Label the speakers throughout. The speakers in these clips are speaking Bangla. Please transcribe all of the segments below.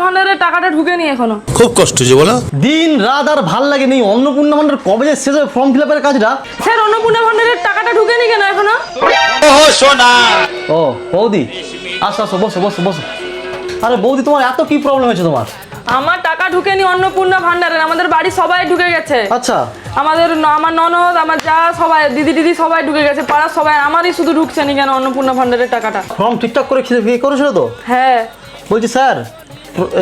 Speaker 1: ভান্ডারের টাকাটা ঢুকেনি এখনো।
Speaker 2: খুব কষ্ট যে বলো।
Speaker 3: দিন রাত আর ভাল লাগে নেই। অন্নপূর্ণা ভান্ডার কবে যে শেষ হবে ফর্ম ফিল আপের কাজটা?
Speaker 1: স্যার অন্নপূর্ণা ভান্ডারের টাকাটা ঢুকেনি কেন এখনো?
Speaker 3: ও বৌদি, আসো আসো, বসো বসো বসো। আরে বৌদি, তোমার এত কি প্রবলেম হয়েছে তোমার?
Speaker 1: আমার টাকা ঢুকেনি অন্নপূর্ণা ভান্ডারের। আমাদের বাড়ি সবাই ঢুকে গেছে।
Speaker 3: আচ্ছা,
Speaker 1: আমার ননদ, আমার যা, সবাই, দিদি সবাই ঢুকে গেছে। পাড়ার সবাই, আমারই শুধু ঢুকছে নি কেন অন্নপূর্ণা ভান্ডারের টাকাটা?
Speaker 3: ফর্ম ঠিকঠাক করে করেছিল তো?
Speaker 1: হ্যাঁ।
Speaker 3: বলছি স্যার,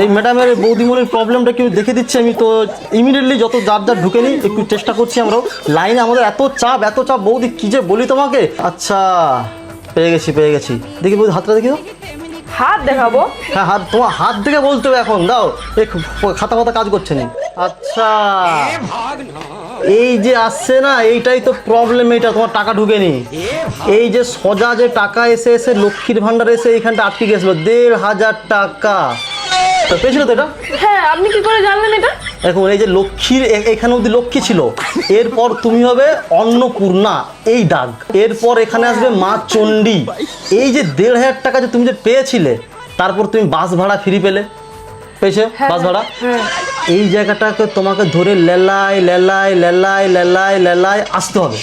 Speaker 3: এই ম্যাডামের বৌদিমণির প্রবলেমটা একটু দেখে দিচ্ছি আমি তো। ইমিডিয়েটলি যত যার ঢুকে নিই একটু চেষ্টা করছি আমরাও। লাইনে আমাদের এত চাপ বৌদি, কি যে বলি তোমাকে। আচ্ছা, পেয়ে গেছি। দেখি বৌদি, হাতটা দেখি তো।
Speaker 1: হাত দেখাবো?
Speaker 3: হ্যাঁ, হাত, তোমার হাত দেখে বলতে হবে এখন। দাও, এই খাতা কাজ করছে না। আচ্ছা, এই যে আসছে না, এইটাই তো প্রবলেম। এইটা তোমার টাকা ঢুকেনি। এই যে সোজা যে টাকা এসে লক্ষ্মীর ভান্ডার এসে এইখানটা আটকে গেছিল ১,৫০০ টাকা। পেয়েছিল তো এটা?
Speaker 1: হ্যাঁ। আপনি কি করে জানলেন এটা?
Speaker 3: এখন এই যে লক্ষ্মীর, এখানে অবধি লক্ষ্মী ছিল, এরপর তুমি হবে অন্নপূর্ণা, এই দাগ। এরপর এখানে আসবে মা চণ্ডী। এই যে ১,৫০০ টাকা যে তুমি যে পেয়েছিলে, তারপর তুমি বাস ভাড়া ফ্রি পেয়েছে বাস ভাড়া। এই জায়গাটাকে তোমাকে ধরে লেলাই আসতে হবে।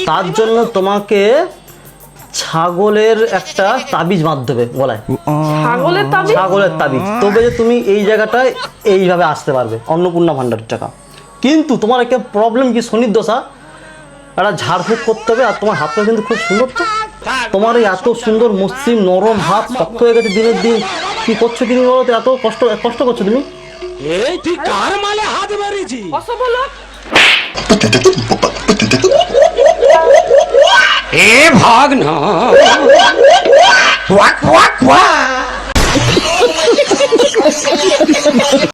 Speaker 3: তার জন্য তোমাকে ছাগলের একটা তাবিজ বাঁধতে হবে গলায়। ছাগলের তাবিজ, তবে যে তুমি এই জায়গাটায় এইভাবে আসতে পারবে অন্নপূর্ণা ভান্ডারের টাকা। কিন্তু তোমার একটা প্রবলেম কি, শনির দশা। একটা ঝাড়ফুঁক করতে হবে। আর তোমার হাতটা কিন্তু খুব সুন্দর তো। তোমার এই এত সুন্দর মসৃণ নরম হাত শক্ত হয়ে গেছে দিনের দিন। কি করছো তুমি বলো তো? এত কষ্ট করছো তুমি?
Speaker 2: এই তুই কার মালে হাত মারিছিস?
Speaker 1: অসফল।
Speaker 2: এ ভাগ না।